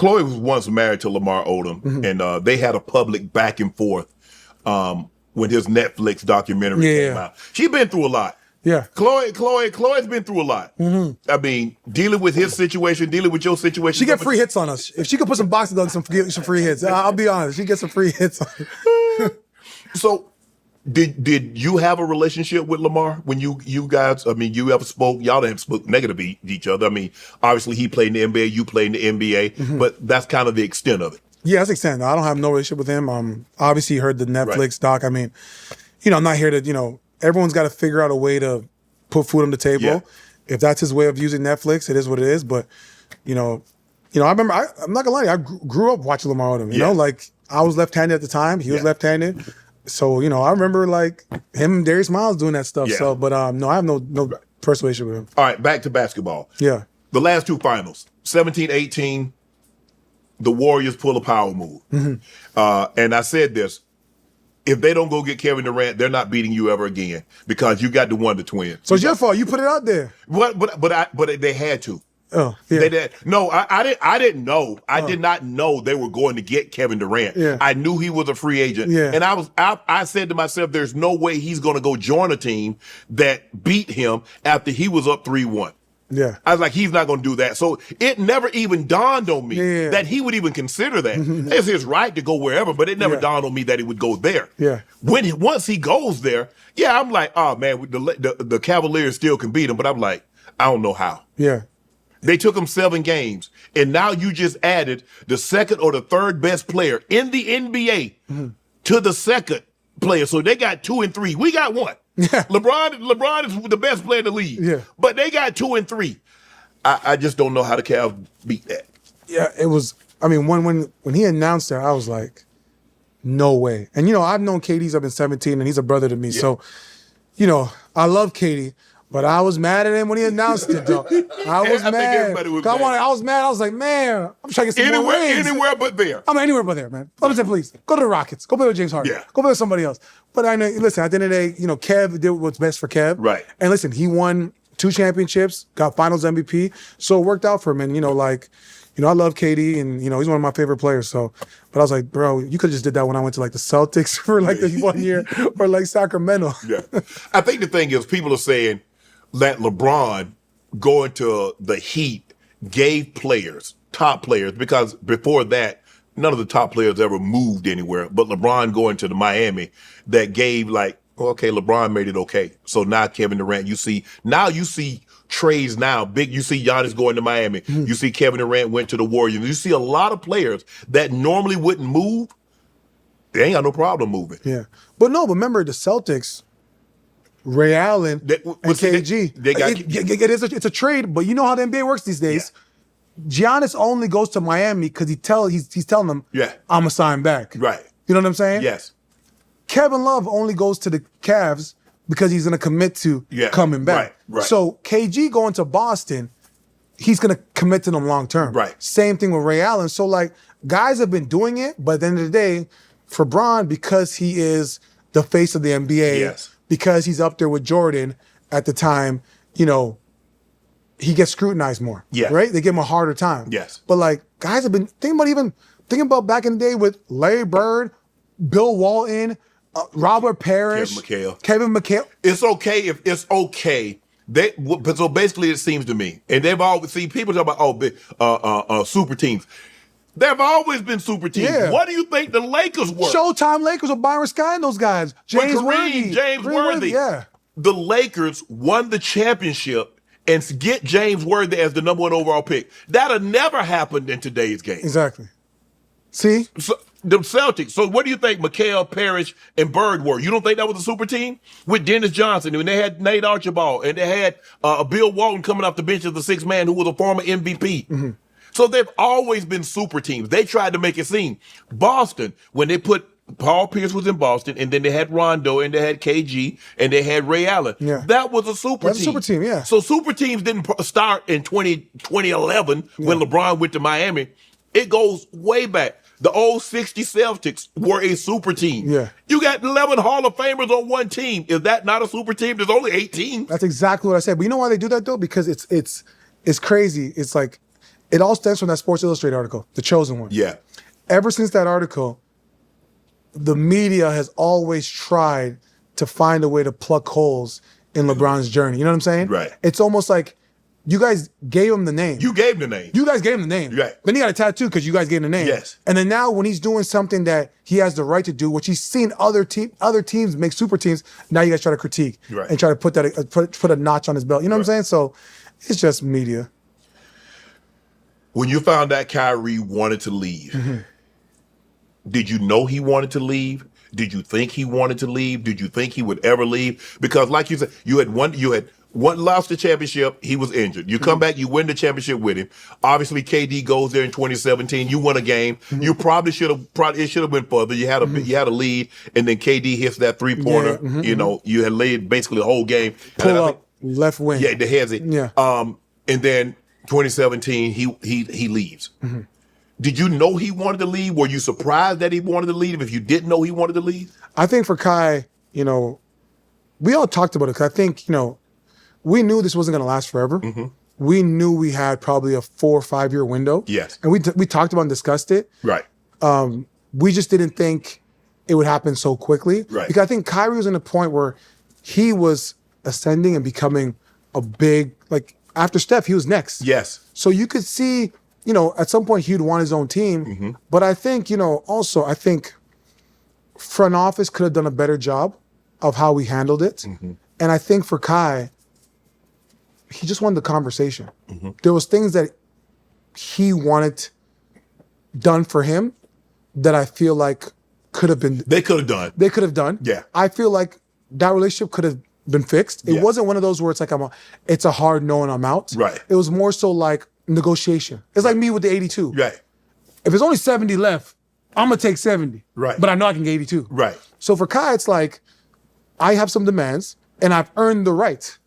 Khloé was once married to Lamar Odom, and they had a public back and forth when his Netflix documentary came out. She's been through a lot. Yeah. Khloé's been through a lot. I mean, dealing with his situation, dealing with your situation. She get free hits on us. If she could put some boxing gloves, some free hits. I'll be honest. She gets some free hits on So, did you have a relationship with Lamar when you guys? I mean, you ever spoke? Y'all didn't spoke negative to each other. I mean, obviously he played in the NBA, you played in the NBA, but that's kind of the extent of it. Yeah, that's the extent. I don't have no relationship with him. Obviously, he heard the Netflix doc. I mean, I'm not here to, everyone's got to figure out a way to put food on the table. Yeah. If that's his way of using Netflix, it is what it is. But, I remember, I'm not gonna lie, I grew up watching Lamar Odom. You know, like I was left-handed at the time. He was left-handed. So, I remember like him and Darius Miles doing that stuff. Yeah. So, but no, I have no personal relationship with him. All right, back to basketball. Yeah. The last two finals, 17-18, the Warriors pull a power move. And I said this, if they don't go get Kevin Durant, they're not beating you ever again because you got the Wonder Twins. So it's your fault. You put it out there. But they had to. Oh, yeah. They did. No, I didn't know. I did not know they were going to get Kevin Durant. Yeah. I knew he was a free agent. Yeah. And I said to myself, there's no way he's going to go join a team that beat him after he was up 3-1. Yeah. I was like, he's not going to do that. So it never even dawned on me Yeah. that he would even consider that. It's his right to go wherever, but it never dawned on me that he would go there. Yeah. Once he goes there, I'm like, oh man, the Cavaliers still can beat him, but I'm like, I don't know how. Yeah. They took him 7 games, and now you just added the second or the third best player in the NBA to the second player. So they got 2 and 3. We got 1. Yeah. LeBron is the best player in the league. Yeah. But they got 2 and 3. I just don't know how the Cavs beat that. Yeah, it was. I mean, when he announced that, I was like, no way. And I've known KD since I've been 17, and he's a brother to me. Yeah. So, I love KD. But I was mad at him when he announced it, though. I was mad. Everybody was mad. I was mad. I was like, man, I'm trying to get some more rings. Anywhere but there. I'm anywhere but there, man. Let me say, please, go to the Rockets. Go play with James Harden. Yeah. Go play with somebody else. But I know, listen, at the end of the day, Kev did what's best for Kev. Right. And listen, he won 2 championships, got finals MVP. So it worked out for him. And, I love KD, and, he's one of my favorite players. So, but I was like, bro, you could have just did that when I went to, the Celtics for, the 1 year, or, Sacramento. Yeah. I think the thing is, people are saying, that LeBron going to the Heat gave top players, because before that, none of the top players ever moved anywhere. But LeBron going to the Miami, that gave okay, LeBron made it okay. So now Kevin Durant, you see trades now. You see Giannis going to Miami. You see Kevin Durant went to the Warriors. You see a lot of players that normally wouldn't move. They ain't got no problem moving. Yeah. But remember the Celtics, Ray Allen and KG. It's a trade, but you know how the NBA works these days. Yeah. Giannis only goes to Miami because he's telling them, I'm going to sign back. Right. You know what I'm saying? Yes. Kevin Love only goes to the Cavs because he's going to commit to coming back. Right. So KG going to Boston, he's going to commit to them long term. Right. Same thing with Ray Allen. So guys have been doing it, but at the end of the day, for Bron, because he is the face of the NBA, because he's up there with Jordan at the time, he gets scrutinized more. Yeah. Right? They give him a harder time. Yes. But guys have been thinking about back in the day with Larry Bird, Bill Walton, Robert Parrish, Kevin McHale. It's okay if it's okay. So basically, it seems to me, and they've always seen people talk about super teams. There have always been super teams. Yeah. What do you think the Lakers were? Showtime Lakers with Byron Scott and those guys. James Worthy. Yeah. The Lakers won the championship and get James Worthy as the number 1 overall pick. That'll never happen in today's game. Exactly. See? So, the Celtics. So what do you think McHale, Parrish, and Bird were? You don't think that was a super team? With Dennis Johnson, and they had Nate Archibald, and they had Bill Walton coming off the bench as the 6th man who was a former MVP. Mm-hmm. So they've always been super teams. They tried to make it seem. Boston, when they put Paul Pierce was in Boston, and then they had Rondo, and they had KG, and they had Ray Allen. Yeah. That was a super team. That's a super team, yeah. So super teams didn't start in 2011 when LeBron went to Miami. It goes way back. The old 60 Celtics were a super team. Yeah. You got 11 Hall of Famers on one team. Is that not a super team? There's only 8 teams. That's exactly what I said. But you know why they do that, though? Because it's crazy. It's It all stems from that Sports Illustrated article, the chosen one. Yeah. Ever since that article, the media has always tried to find a way to pluck holes in LeBron's journey. You know what I'm saying? Right. It's almost like you guys gave him the name. You gave him the name. You guys gave him the name. Right. Then he got a tattoo because you guys gave him the name. Yes. And then now when he's doing something that he has the right to do, which he's seen other teams make super teams, now you guys try to critique and try to put that put a notch on his belt. You know what I'm saying? So it's just media. When you found out Kyrie wanted to leave, did you know he wanted to leave? Did you think he wanted to leave? Did you think he would ever leave? Because like you said, you had lost the championship, he was injured. You come back, you win the championship with him. Obviously, KD goes there in 2017. You win a game. You probably should have went further. You had a lead, and then KD hits that 3-pointer. You know, you had laid basically the whole game. Pull up left wing. Yeah, the heads. Yeah. And then 2017, he leaves. Did you know he wanted to leave? Were you surprised that he wanted to leave? If you didn't know he wanted to leave, I think for Kai, you know, we all talked about it because I think, you know, we knew this wasn't going to last forever. We knew we had probably a 4 or 5 year window. Yes. And we talked about and discussed it. Right. We just didn't think it would happen so quickly. Right. Because I think Kyrie was in a point where he was ascending and becoming a big, like, after Steph, he was next. Yes. So you could see, you know, at some point he'd want his own team. But I think, you know, also I think front office could have done a better job of how we handled it. And I think for Kai, he just wanted the conversation. There was things that he wanted done for him that I feel like could have been. They could have done. They could have done. Yeah. I feel like that relationship could have been fixed. It wasn't one of those where it's like it's a hard no and I'm out. Right. It was more so like negotiation. It's like me with the 82. Right. If there's only 70 left, I'm gonna take 70. Right. But I know I can get 82. Right. So for Kai, it's like I have some demands and I've earned the right.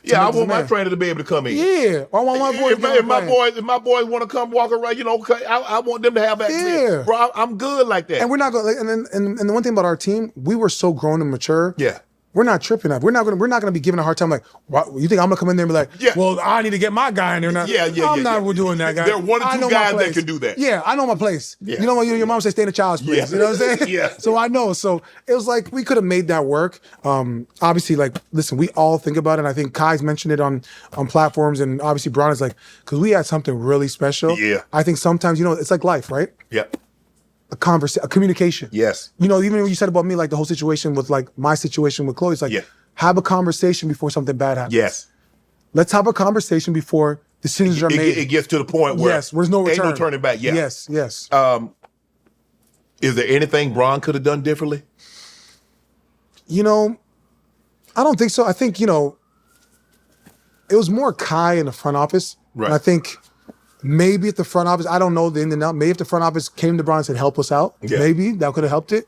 Yeah, I want my trainer to be able to come in. Yeah, I want my boy. If my boys want to come walk around, you know, I want them to have access. Yeah, bro, I'm good like that. And we're not going. And the one thing about our team, we were so grown and mature. Yeah. We're not tripping that. We're not gonna be giving a hard time like, what, you think I'm gonna come in there and be like, well, I need to get my guy in there now. I'm not doing that, guy. There are one or two guys that can do that. Yeah, I know my place. Yeah. You know what your mom said, stay in a child's place. Yeah. You know what I'm saying? Yeah. So I know. So it was like we could have made that work. Obviously, like, listen, we all think about it. And I think Kai's mentioned it on platforms, and obviously Bron is like, because we had something really special. Yeah. I think sometimes, you know, it's like life, right? Yeah. A communication. Yes. You know, even when you said about me, like the whole situation with like my situation with Khloe, it's like, have a conversation before something bad happens. Yes. Let's have a conversation before decisions are made. It gets to the point where there's no return. Ain't no turning back. Yeah. Yes. Is there anything Bron could have done differently? You know, I don't think so. I think, you know, it was more Kai in the front office. Right. And I think maybe at the front office, I don't know the in and out. Maybe if the front office came to Bron and said, help us out, maybe that could have helped it.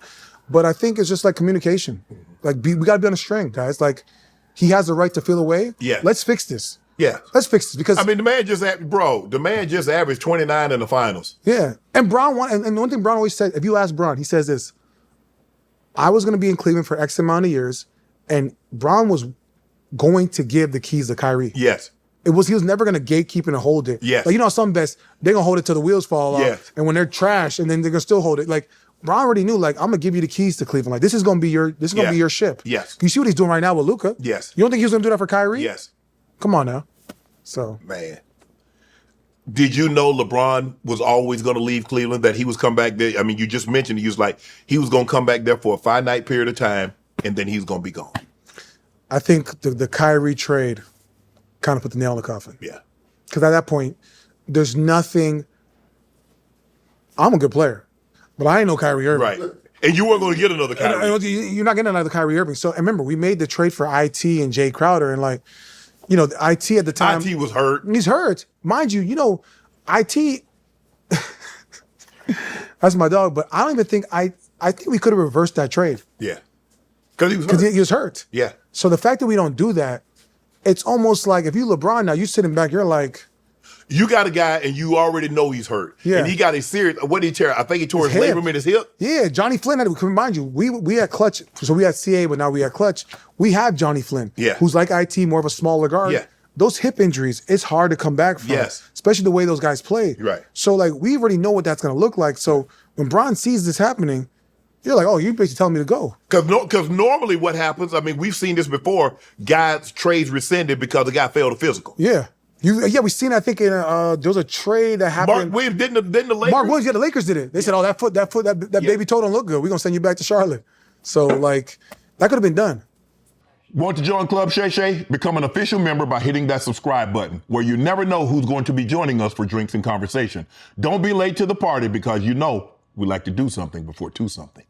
But I think it's just like communication. Like, we got to be on a string, guys. Like, he has the right to feel away. Yeah. Let's fix this. Yeah. Let's fix this because I mean, the man just averaged 29 in the finals. Yeah. And Bron and one thing Bron always said, if you ask Bron, he says this: I was going to be in Cleveland for X amount of years, and Bron was going to give the keys to Kyrie. Yes. He was never going to gatekeep and hold it. Yes. Like, you know, some bets they're gonna hold it till the wheels fall off, and when they're trash, and then they're gonna still hold it. Like, Bron already knew, like, I'm gonna give you the keys to Cleveland. Like, this is gonna be your ship. Yes. You see what he's doing right now with Luka? Yes. You don't think he was gonna do that for Kyrie? Yes. Come on now. So, man, did you know LeBron was always going to leave Cleveland? That he was come back there? I mean, you just mentioned he was going to come back there for a finite period of time, and then he's going to be gone. I think the Kyrie trade kind of put the nail in the coffin. Yeah. Because at that point, there's nothing. I'm a good player, but I ain't no Kyrie Irving. Right. And you weren't going to get another Kyrie. You're not getting another Kyrie Irving. So, and remember, we made the trade for IT and Jay Crowder, and like, you know, IT at the time. IT was hurt. He's hurt. Mind you, IT, that's my dog, but I don't even think, I think we could have reversed that trade. Yeah. Because he was hurt. Because he was hurt. Yeah. So the fact that we don't do that, it's almost like if you LeBron now, you sitting back, you're like. You got a guy and you already know he's hurt. Yeah. And he got a serious, what did he tear? I think he tore his labrum in his hip. Yeah, Johnny Flynn had to remind you, we had Clutch, so we had CA, but now we had Clutch. We have Johnny Flynn, yeah, who's like IT, more of a smaller guard. Yeah. those hip injuries, it's hard to come back from. Yes. Especially the way those guys play. Right. So like we already know what that's gonna look like. So when Bron sees this happening, you're like, oh, you're basically telling me to go. Because normally what happens, I mean, we've seen this before, guys' trades rescinded because the guy failed a physical. Yeah. We've seen, I think, in there was a trade that happened. Mark Williams, didn't the Lakers? Mark Williams, the Lakers did it. They said, oh, that baby toe don't look good. We're going to send you back to Charlotte. So, like, that could have been done. Want to join Club Shay Shay? Become an official member by hitting that subscribe button, where you never know who's going to be joining us for drinks and conversation. Don't be late to the party because you know we like to do something before 2 something.